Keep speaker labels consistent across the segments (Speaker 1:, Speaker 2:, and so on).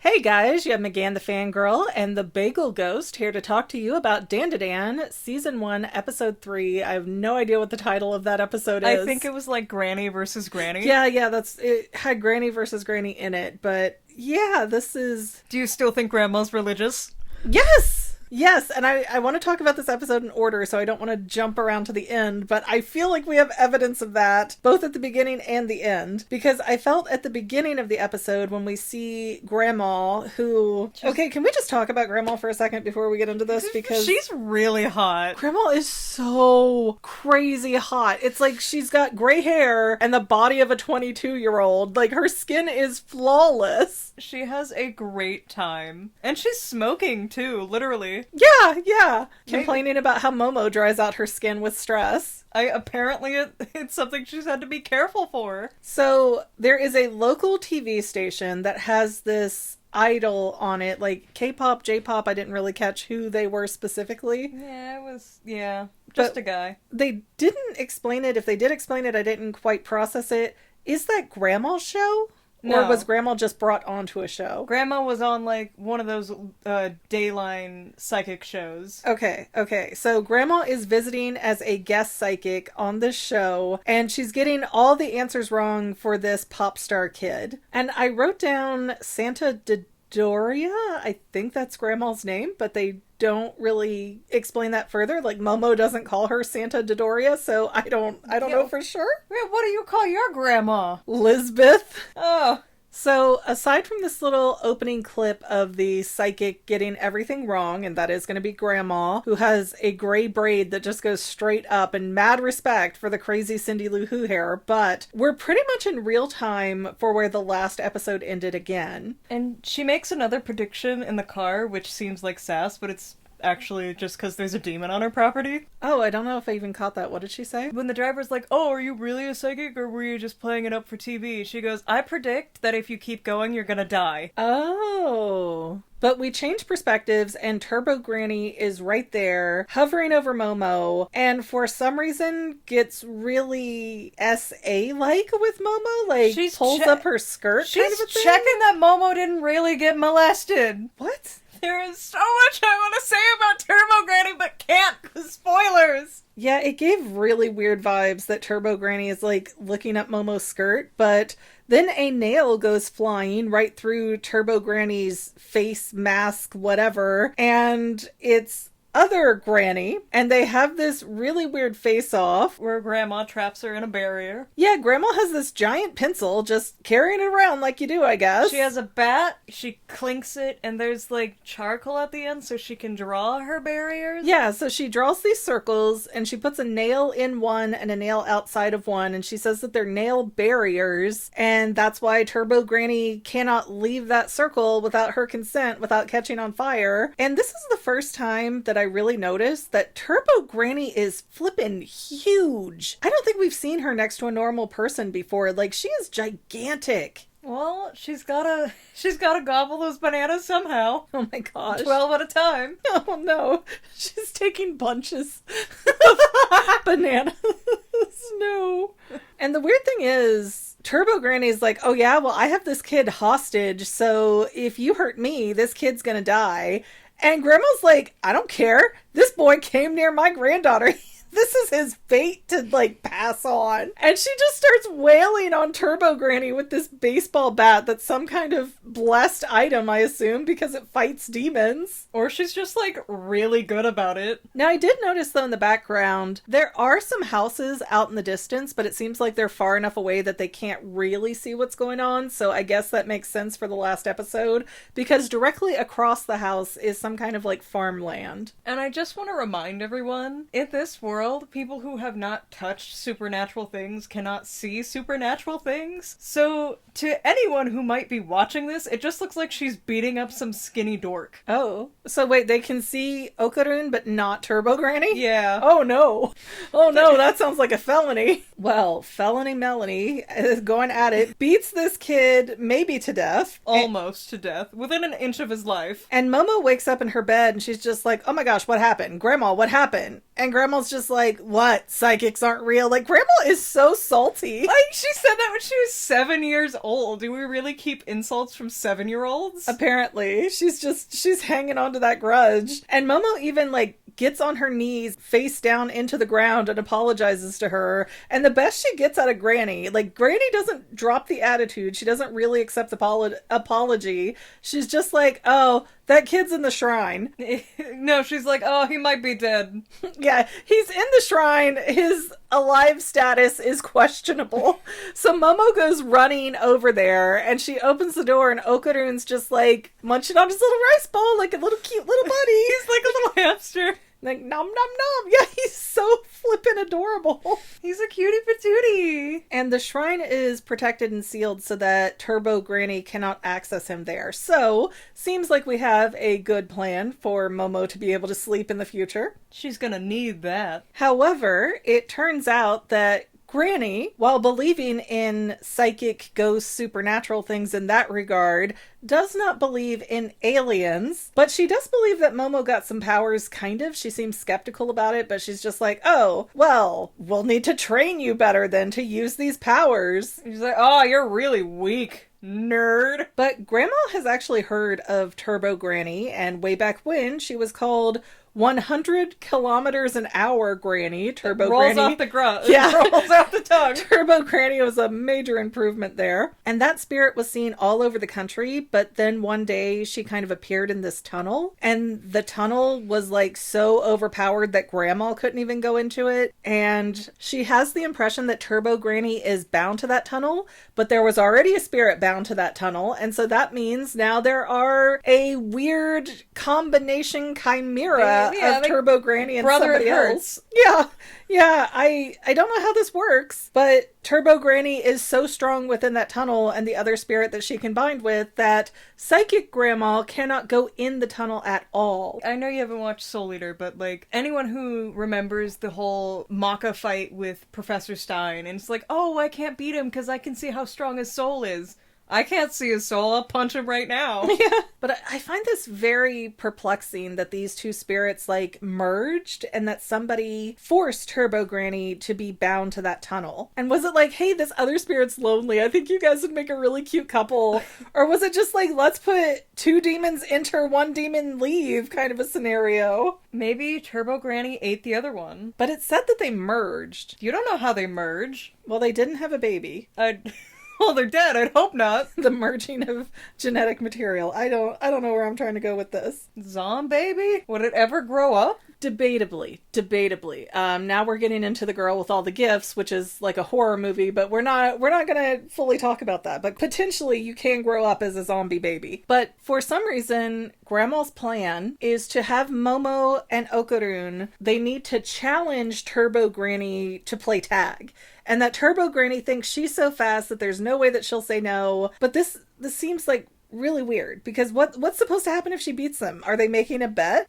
Speaker 1: Hey guys, you have McGann the Fangirl and the Bagel Ghost here to talk to you about DanDaDan, Season 1, Episode 3. I have no idea what the title of that episode is.
Speaker 2: I think it was like Granny versus Granny.
Speaker 1: Yeah, it had Granny versus Granny in it, but yeah, this is...
Speaker 2: Do you still think Grandma's religious?
Speaker 1: Yes! Yes, and I want to talk about this episode in order, so I don't want to jump around to the end, but I feel like we have evidence of that, both at the beginning and the end, because I felt at the beginning of the episode when we see Grandma, who... Okay, can we just talk about Grandma for a second before we get into this? Because
Speaker 2: she's really hot.
Speaker 1: Grandma is so crazy hot. It's like she's got gray hair and the body of a 22-year-old. Like, her skin is flawless.
Speaker 2: She has a great time. And she's smoking, too, literally.
Speaker 1: Yeah. Complaining about how Momo dries out her skin with stress.
Speaker 2: Apparently it's something she's had to be careful for.
Speaker 1: So there is a local TV station that has this idol on it, like K-pop, J-pop. I didn't really catch who they were specifically.
Speaker 2: Just a guy.
Speaker 1: They didn't explain it. If they did explain it, I didn't quite process it. Is that Grandma's show?
Speaker 2: No.
Speaker 1: Or was Grandma just brought onto a show?
Speaker 2: Grandma was on, like, one of those Dayline psychic shows.
Speaker 1: Okay. So Grandma is visiting as a guest psychic on this show, and she's getting all the answers wrong for this pop star kid. And I wrote down Santa Dodoria. I think that's Grandma's name, but they don't really explain that further. Like, Momo doesn't call her Santa Dodoria, so I don't know for sure.
Speaker 2: What do you call your grandma?
Speaker 1: Lisbeth.
Speaker 2: Oh.
Speaker 1: So, aside from this little opening clip of the psychic getting everything wrong, and that is going to be Grandma, who has a gray braid that just goes straight up, and mad respect for the crazy Cindy Lou Who hair, but we're pretty much in real time for where the last episode ended again.
Speaker 2: And she makes another prediction in the car, which seems like sass, but it's actually just because there's a demon on her property.
Speaker 1: Oh, I don't know if I even caught that. What did she say?
Speaker 2: When the driver's like, oh, are you really a psychic or were you just playing it up for TV? She goes, I predict that if you keep going, you're gonna die.
Speaker 1: Oh. But we change perspectives and Turbo Granny is right there, hovering over Momo, and for some reason gets really SA-like with Momo, like she pulls up her skirt kind of a thing.
Speaker 2: She's checking that Momo didn't really get molested.
Speaker 1: What?
Speaker 2: There is so much I want to say about Turbo Granny, but can't, because spoilers!
Speaker 1: Yeah, it gave really weird vibes that Turbo Granny is, like, looking up Momo's skirt, but then a nail goes flying right through Turbo Granny's face, mask, whatever, and it's other Granny, and they have this really weird face-off.
Speaker 2: Where Grandma traps her in a barrier.
Speaker 1: Yeah, Grandma has this giant pencil, just carrying it around like you do, I guess.
Speaker 2: She has a bat, she clinks it, and there's, like, charcoal at the end so she can draw her barriers.
Speaker 1: Yeah, so she draws these circles, and she puts a nail in one and a nail outside of one, and she says that they're nail barriers, and that's why Turbo Granny cannot leave that circle without her consent, without catching on fire. And this is the first time that I really noticed that Turbo Granny is flippin' huge. I don't think we've seen her next to a normal person before. Like, she is gigantic.
Speaker 2: Well, she's gotta gobble those bananas somehow.
Speaker 1: Oh my gosh.
Speaker 2: 12 at a time.
Speaker 1: Oh no. She's taking bunches of bananas. No. And the weird thing is, Turbo Granny's like, oh yeah, well I have this kid hostage, so if you hurt me, this kid's gonna die. And Grandma's like, I don't care. This boy came near my granddaughter. This is his fate to, like, pass on. And she just starts wailing on Turbo Granny with this baseball bat that's some kind of blessed item, I assume, because it fights demons.
Speaker 2: Or she's just, like, really good about it.
Speaker 1: Now, I did notice, though, in the background, there are some houses out in the distance, but it seems like they're far enough away that they can't really see what's going on, so I guess that makes sense for the last episode, because directly across the house is some kind of, like, farmland.
Speaker 2: And I just want to remind everyone, in this world, people who have not touched supernatural things cannot see supernatural things. So, to anyone who might be watching this, it just looks like she's beating up some skinny dork.
Speaker 1: Oh. So wait, they can see Okarun, but not Turbo Granny?
Speaker 2: Yeah.
Speaker 1: Oh no. Oh no, that sounds like a felony. Well, Felony Melanie is going at it, beats this kid maybe to death.
Speaker 2: Almost to death. Within an inch of his life.
Speaker 1: And Momo wakes up in her bed and she's just like, oh my gosh, what happened? Grandma, what happened? And Grandma's just like, what? Psychics aren't real? Like, Grandma is so salty.
Speaker 2: Like, she said that when she was 7 years old. Do we really keep insults from 7-year-olds?
Speaker 1: Apparently. She's hanging on to that grudge. And Momo even, like, gets on her knees, face down into the ground, and apologizes to her. And the best she gets out of Granny, like, Granny doesn't drop the attitude. She doesn't really accept the apology. She's just like, oh, that kid's in the shrine.
Speaker 2: No, she's like, oh, he might be dead.
Speaker 1: Yeah, he's in the shrine. His alive status is questionable. So Momo goes running over there, and she opens the door, and Okarun's just like munching on his little rice bowl like a little cute little buddy.
Speaker 2: He's like a little hamster.
Speaker 1: Like, nom nom nom. Yeah, he's so flippin' adorable.
Speaker 2: He's a cutie patootie.
Speaker 1: And the shrine is protected and sealed so that Turbo Granny cannot access him there. So, seems like we have a good plan for Momo to be able to sleep in the future.
Speaker 2: She's gonna need that.
Speaker 1: However, it turns out that Granny, while believing in psychic, ghosts, supernatural things in that regard, does not believe in aliens, but she does believe that Momo got some powers, kind of. She seems skeptical about it, but she's just like, oh, well, we'll need to train you better then to use these powers.
Speaker 2: She's like, oh, you're really weak, nerd.
Speaker 1: But Grandma has actually heard of Turbo Granny, and way back when, she was called 100 kilometers an hour Granny. Turbo
Speaker 2: rolls
Speaker 1: Granny.
Speaker 2: Off the grunt.
Speaker 1: Yeah.
Speaker 2: Rolls off the tongue.
Speaker 1: Turbo Granny was a major improvement there. And that spirit was seen all over the country, but then one day she kind of appeared in this tunnel, and the tunnel was like so overpowered that Grandma couldn't even go into it. And she has the impression that Turbo Granny is bound to that tunnel, but there was already a spirit bound to that tunnel, and so that means now there are a weird combination chimera of Turbo Granny and somebody else. Yeah, I don't know how this works, but Turbo Granny is so strong within that tunnel and the other spirit that she combined with that Psychic Grandma cannot go in the tunnel at all.
Speaker 2: I know you haven't watched Soul Eater, but like anyone who remembers the whole Maka fight with Professor Stein, and it's like, oh, I can't beat him because I can see how strong his soul is. I can't see his soul. I'll punch him right now.
Speaker 1: Yeah. But I find this very perplexing that these two spirits, like, merged and that somebody forced Turbo Granny to be bound to that tunnel. And was it like, hey, this other spirit's lonely. I think you guys would make a really cute couple. Or was it just like, let's put two demons enter, one demon leave kind of a scenario?
Speaker 2: Maybe Turbo Granny ate the other one.
Speaker 1: But it said that they merged.
Speaker 2: You don't know how they merge.
Speaker 1: Well, they didn't have a baby.
Speaker 2: Well, they're dead. I'd hope not.
Speaker 1: The merging of genetic material. I don't know where I'm trying to go with this.
Speaker 2: Zombaby? Would it ever grow up?
Speaker 1: Debatably. Now we're getting into The Girl with All the Gifts, which is like a horror movie, but we're not gonna fully talk about that. But potentially you can grow up as a zombie baby. But for some reason, Grandma's plan is to have Momo and Okarun, they need to challenge Turbo Granny to play tag. And that Turbo Granny thinks she's so fast that there's no way that she'll say no. But this seems like really weird, because what's supposed to happen if she beats them? Are they making a bet?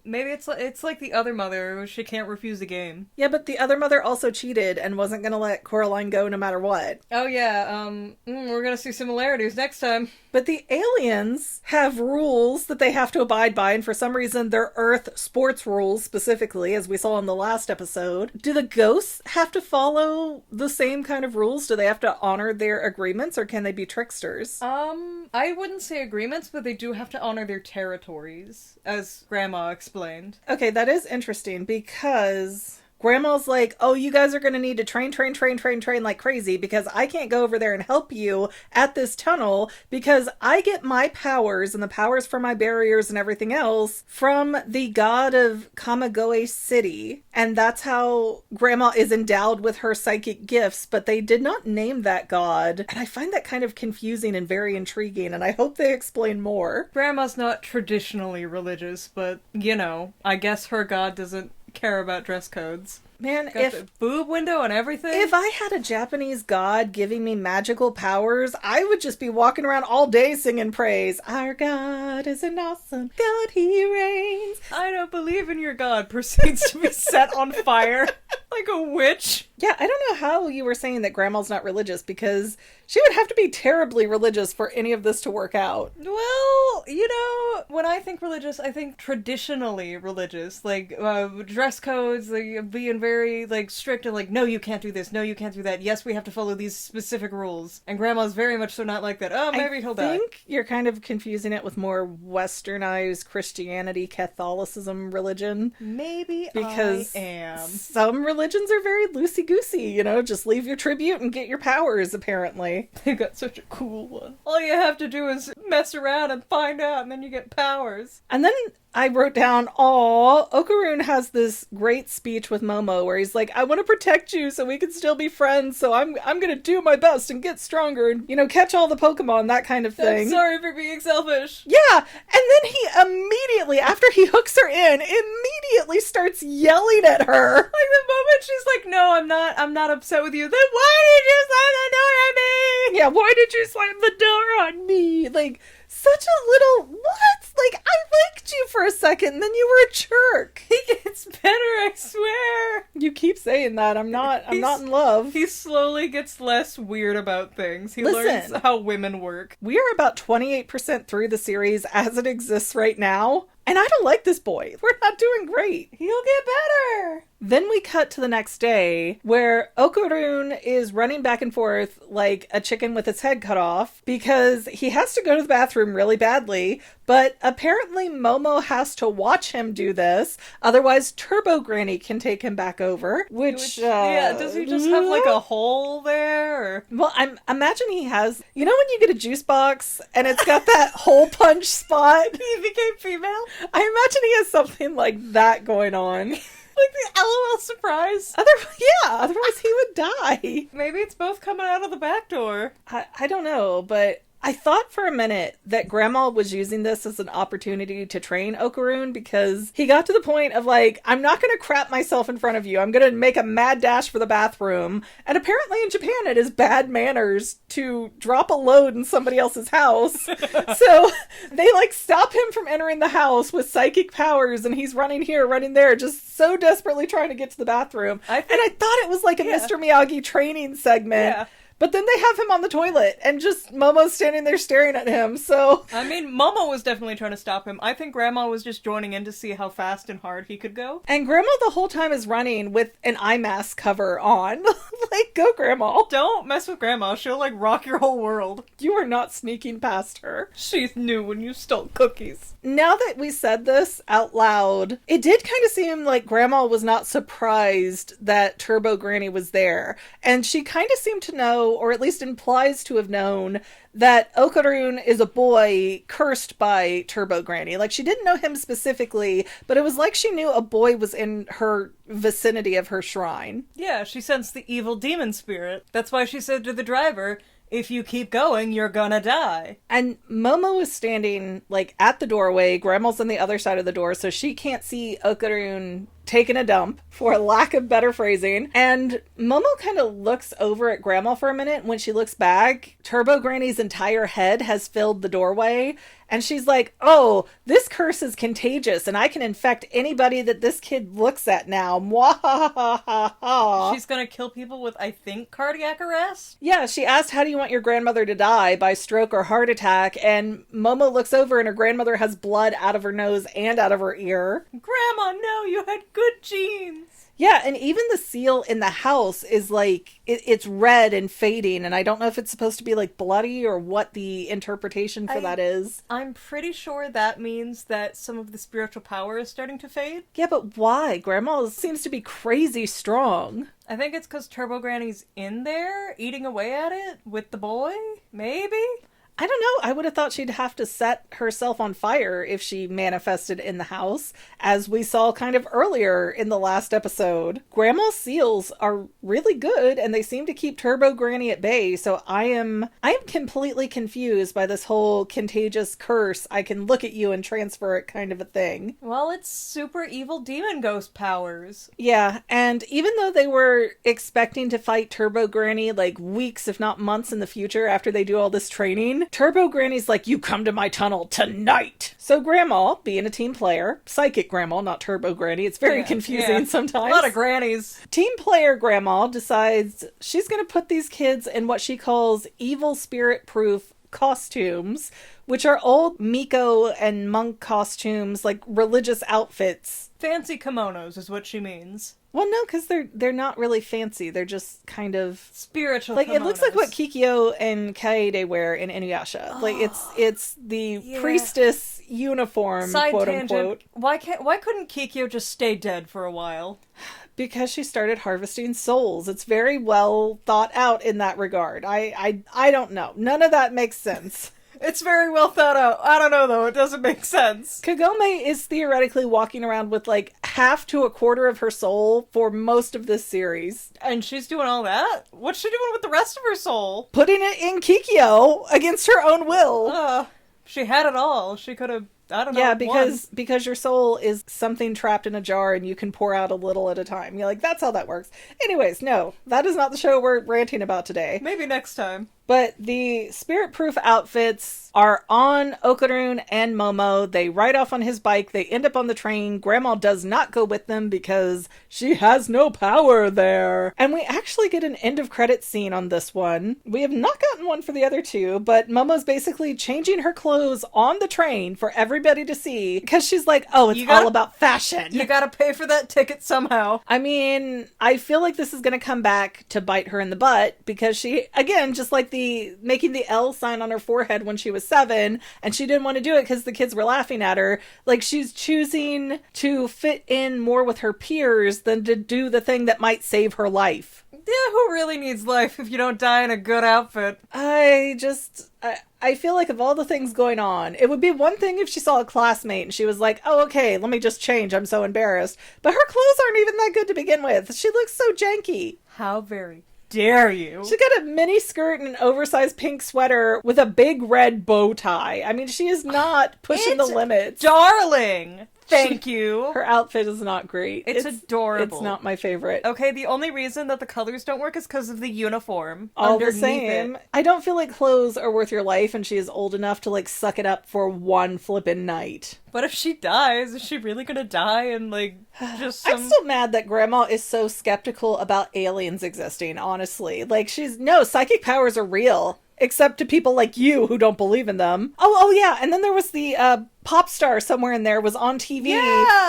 Speaker 2: Maybe it's like the other mother. She can't refuse the game.
Speaker 1: Yeah, but the other mother also cheated and wasn't gonna let Coraline go no matter what.
Speaker 2: Oh yeah, we're gonna see similarities next time.
Speaker 1: But the aliens have rules that they have to abide by, and for some reason they're Earth sports rules specifically, as we saw in the last episode. Do the ghosts have to follow the same kind of rules? Do they have to honor their agreements, or can they be tricksters?
Speaker 2: I wouldn't say agreements, but they do have to honor their territories, as Grandma explained.
Speaker 1: Okay, that is interesting, because Grandma's like, oh, you guys are going to need to train like crazy, because I can't go over there and help you at this tunnel, because I get my powers and the powers for my barriers and everything else from the god of Kamigoe City. And that's how Grandma is endowed with her psychic gifts, but they did not name that god. And I find that kind of confusing and very intriguing, and I hope they explain more.
Speaker 2: Grandma's not traditionally religious, but, you know, I guess her god doesn't care about dress codes.
Speaker 1: Man,
Speaker 2: got the boob window and everything.
Speaker 1: If I had a Japanese god giving me magical powers, I would just be walking around all day singing praise. Our God is an awesome God, he reigns.
Speaker 2: I don't believe in your god proceeds to be set on fire like a witch.
Speaker 1: Yeah, I don't know how you were saying that Grandma's not religious, because she would have to be terribly religious for any of this to work out.
Speaker 2: Well, Well, when I think religious, I think traditionally religious. Like, dress codes, like, being very, like, strict and like, no, you can't do this, no, you can't do that. Yes, we have to follow these specific rules. And Grandma's very much so not like that. Oh, maybe he'll die.
Speaker 1: I think you're kind of confusing it with more westernized Christianity, Catholicism, religion.
Speaker 2: Maybe
Speaker 1: because
Speaker 2: I am.
Speaker 1: Some religions are very loosey-goosey, just leave your tribute and get your powers, apparently.
Speaker 2: They got such a cool one. All you have to do is mess around and find out, and then you get powers.
Speaker 1: And then I wrote down, Okaroon has this great speech with Momo where he's like, I want to protect you so we can still be friends, so I'm gonna do my best and get stronger and, catch all the Pokemon, that kind of thing.
Speaker 2: I'm sorry for being selfish.
Speaker 1: Yeah, and then he immediately, after he hooks her in, immediately starts yelling at her.
Speaker 2: Like, the moment she's like, no, I'm not upset with you, then why did you slam the door on me?
Speaker 1: Yeah, why did you slam the door on me? Like, such a little, what? Like, I liked you for a second, and then you were a jerk.
Speaker 2: He gets better, I swear.
Speaker 1: You keep saying that. I'm not in love.
Speaker 2: He slowly gets less weird about things. He learns how women work.
Speaker 1: We are about 28% through the series as it exists right now, and I don't like this boy. We're not doing great.
Speaker 2: He'll get better.
Speaker 1: Then we cut to the next day where Okaroon is running back and forth like a chicken with its head cut off because he has to go to the bathroom really badly, but apparently Momo has to watch him do this, otherwise Turbo Granny can take him back over, which
Speaker 2: does he just have like a hole there? Or?
Speaker 1: Well, imagine he has, when you get a juice box and it's got that hole punch spot?
Speaker 2: He became female?
Speaker 1: I imagine he has something like that going on.
Speaker 2: Like the LOL surprise.
Speaker 1: Otherwise he would die.
Speaker 2: Maybe it's both coming out of the back door.
Speaker 1: I don't know, but I thought for a minute that Grandma was using this as an opportunity to train Okaroon because he got to the point of like, I'm not going to crap myself in front of you. I'm going to make a mad dash for the bathroom. And apparently in Japan it is bad manners to drop a load in somebody else's house. So they like stop him from entering the house with psychic powers and he's running here, running there, just so desperately trying to get to the bathroom. And I thought it was like a Mr. Miyagi training segment.
Speaker 2: Yeah.
Speaker 1: But then they have him on the toilet, and just Momo's standing there staring at him, so...
Speaker 2: I mean, Momo was definitely trying to stop him. I think Grandma was just joining in to see how fast and hard he could go.
Speaker 1: And Grandma the whole time is running with an eye mask cover on. Like, go Grandma.
Speaker 2: Don't mess with Grandma. She'll, like, rock your whole world.
Speaker 1: You are not sneaking past her.
Speaker 2: She knew when you stole cookies.
Speaker 1: Now that we said this out loud, it did kind of seem like Grandma was not surprised that Turbo Granny was there. And she kind of seemed to know, or at least implies to have known, that Okaroon is a boy cursed by Turbo Granny. Like, she didn't know him specifically, but it was like she knew a boy was in her vicinity of her shrine.
Speaker 2: Yeah, she sensed the evil demon spirit. That's why she said to the driver, if you keep going, you're gonna die.
Speaker 1: And Momo is standing, like, at the doorway. Grandma's on the other side of the door, so she can't see Okaroon taking a dump, for lack of better phrasing. And Momo kind of looks over at Grandma for a minute. When she looks back, Turbo Granny's entire head has filled the doorway. And she's like, oh, this curse is contagious, and I can infect anybody that this kid looks at now. Mwahahaha.
Speaker 2: She's gonna kill people with, I think, cardiac arrest?
Speaker 1: Yeah, she asked, how do you want your grandmother to die? By stroke or heart attack? And Momo looks over, and her grandmother has blood out of her nose and out of her ear.
Speaker 2: Grandma, no, you had good genes.
Speaker 1: Yeah, and even the seal in the house is like, it's red and fading, and I don't know if it's supposed to be like bloody or what the interpretation for that is.
Speaker 2: I'm pretty sure that means that some of the spiritual power is starting to fade.
Speaker 1: Yeah, but why? Grandma seems to be crazy strong.
Speaker 2: I think it's because Turbo Granny's in there, eating away at it with the boy? Maybe?
Speaker 1: I don't know. I would have thought she'd have to set herself on fire if she manifested in the house, as we saw kind of earlier in the last episode. Grandma's seals are really good, and they seem to keep Turbo Granny at bay, so I am completely confused by this whole contagious curse, I can look at you and transfer it kind of a thing.
Speaker 2: Well, it's super evil demon ghost powers.
Speaker 1: Yeah, and even though they were expecting to fight Turbo Granny like weeks, if not months in the future after they do all this training, Turbo Granny's like, you come to my tunnel tonight. So Grandma, being a team player, psychic Grandma, not Turbo Granny, it's very confusing sometimes.
Speaker 2: A lot of grannies.
Speaker 1: Team player Grandma decides she's going to put these kids in what she calls evil spirit proof costumes, which are old Miko and monk costumes, like religious outfits.
Speaker 2: Fancy kimonos is what she means.
Speaker 1: Well, no, because they're not really fancy. They're just kind of
Speaker 2: spiritual.
Speaker 1: Like
Speaker 2: kimonos.
Speaker 1: It looks like what Kikyo and Kaede wear in Inuyasha. Like it's the priestess uniform,
Speaker 2: Side
Speaker 1: quote
Speaker 2: tangent.
Speaker 1: unquote.
Speaker 2: Why couldn't Kikyo just stay dead for a while?
Speaker 1: Because she started harvesting souls. It's very well thought out in that regard. I don't know. None of that makes sense.
Speaker 2: It's very well thought out. I don't know, though. It doesn't make sense.
Speaker 1: Kagome is theoretically walking around with like half to a quarter of her soul for most of this series.
Speaker 2: And she's doing all that? What's she doing with the rest of her soul?
Speaker 1: Putting it in Kikyo against her own will.
Speaker 2: She had it all. She could have, I don't know.
Speaker 1: Yeah, because your soul is something trapped in a jar and you can pour out a little at a time. You're like, that's how that works. Anyways, no, that is not the show we're ranting about today.
Speaker 2: Maybe next time.
Speaker 1: But the spirit-proof outfits are on Okarun and Momo. They ride off on his bike. They end up on the train. Grandma does not go with them because she has no power there. And we actually get an end-of-credits scene on this one. We have not gotten one for the other two, but Momo's basically changing her clothes on the train for everybody to see because she's like, oh, it's all about fashion.
Speaker 2: You gotta pay for that ticket somehow.
Speaker 1: I mean, I feel like this is going to come back to bite her in the butt because she, again, just like making the L sign on her forehead when she was 7, and she didn't want to do it because the kids were laughing at her. Like, she's choosing to fit in more with her peers than to do the thing that might save her life.
Speaker 2: Yeah, who really needs life if you don't die in a good outfit?
Speaker 1: I feel like of all the things going on, it would be one thing if she saw a classmate and she was like, oh, okay, let me just change. I'm so embarrassed. But her clothes aren't even that good to begin with. She looks so janky.
Speaker 2: How very dare you?
Speaker 1: She got a mini skirt and an oversized pink sweater with a big red bow tie. I mean, she is not pushing the limits.
Speaker 2: Darling! Thank you.
Speaker 1: Her outfit is not great.
Speaker 2: It's adorable.
Speaker 1: It's not my favorite.
Speaker 2: Okay, the only reason that the colors don't work is because of the uniform.
Speaker 1: All the same. I don't feel like clothes are worth your life and she is old enough to, like, suck it up for one flippin' night.
Speaker 2: But if she dies, is she really gonna die and, like, just some...
Speaker 1: I'm still mad that Grandma is so skeptical about aliens existing, honestly. Like, psychic powers are real. Except to people like you who don't believe in them. Oh yeah, and then there was the pop star somewhere in there was on TV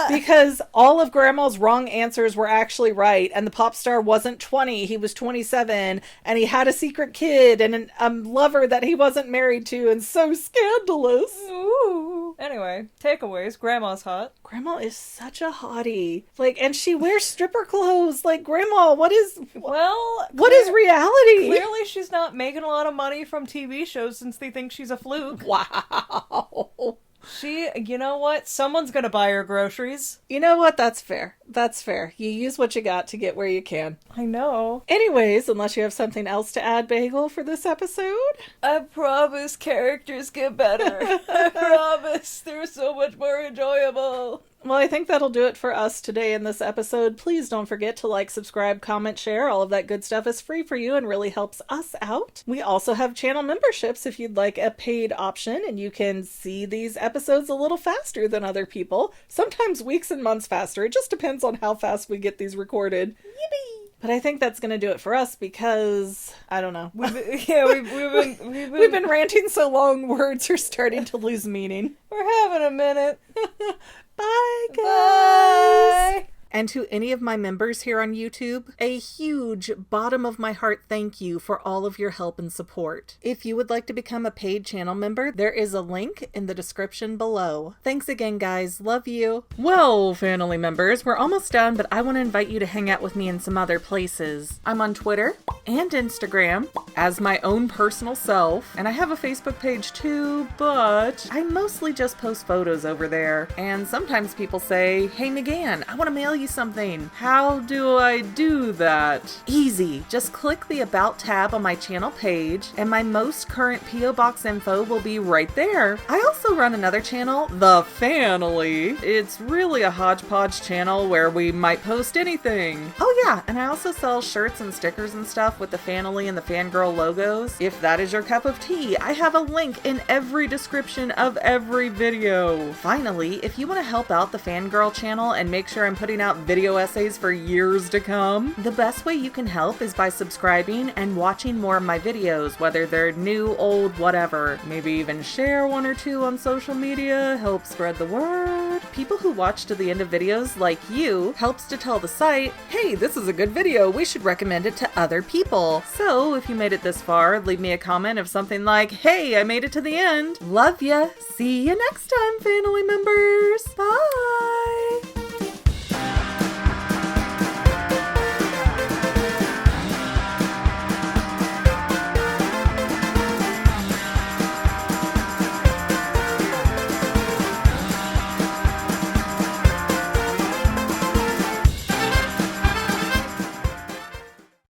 Speaker 1: because all of Grandma's wrong answers were actually right, and the pop star wasn't 20, he was 27, and he had a secret kid and a lover that he wasn't married to, and so scandalous.
Speaker 2: Ooh. Anyway, takeaways. Grandma's hot.
Speaker 1: Grandma is such a hottie. Like, and she wears stripper clothes. Like, Grandma, what is reality?
Speaker 2: Clearly she's not making a lot of money from TV shows since they think she's a fluke.
Speaker 1: Wow.
Speaker 2: You know what? Someone's gonna buy her groceries.
Speaker 1: You know what? That's fair. That's fair. You use what you got to get where you can.
Speaker 2: I know.
Speaker 1: Anyways, unless you have something else to add, Bagel, for this episode?
Speaker 2: I promise characters get better. I promise they're so much more enjoyable.
Speaker 1: Well, I think that'll do it for us today in this episode. Please don't forget to like, subscribe, comment, share. All of that good stuff is free for you and really helps us out. We also have channel memberships if you'd like a paid option, and you can see these episodes a little faster than other people. Sometimes weeks and months faster. It just depends on how fast we get these recorded. Yippee! But I think that's going to do it for us because, I don't know.
Speaker 2: We've been
Speaker 1: ranting so long, words are starting to lose meaning.
Speaker 2: We're having a minute.
Speaker 1: Bye, guys!
Speaker 2: Bye!
Speaker 1: And to any of my members here on YouTube, a huge bottom of my heart thank you for all of your help and support. If you would like to become a paid channel member, there is a link in the description below. Thanks again, guys. Love you. Well, family members, we're almost done, but I want to invite you to hang out with me in some other places. I'm on Twitter and Instagram as my own personal self, and I have a Facebook page too, but I mostly just post photos over there. And sometimes people say, hey, McGann, I want to mail you something. How do I do that? Easy. Just click the About tab on my channel page, and my most current P.O. Box info will be right there. I also run another channel, The Family. It's really a hodgepodge channel where we might post anything. Oh yeah, and I also sell shirts and stickers and stuff with the Family and the Fangirl logos. If that is your cup of tea, I have a link in every description of every video. Finally, if you want to help out the Fangirl channel and make sure I'm putting out out video essays for years to come. The best way you can help is by subscribing and watching more of my videos, whether they're new, old, whatever. Maybe even share one or two on social media, help spread the word. People who watch to the end of videos, like you, helps to tell the site, hey, this is a good video, we should recommend it to other people. So if you made it this far, leave me a comment of something like, hey, I made it to the end. Love ya. See you next time, family members. Bye.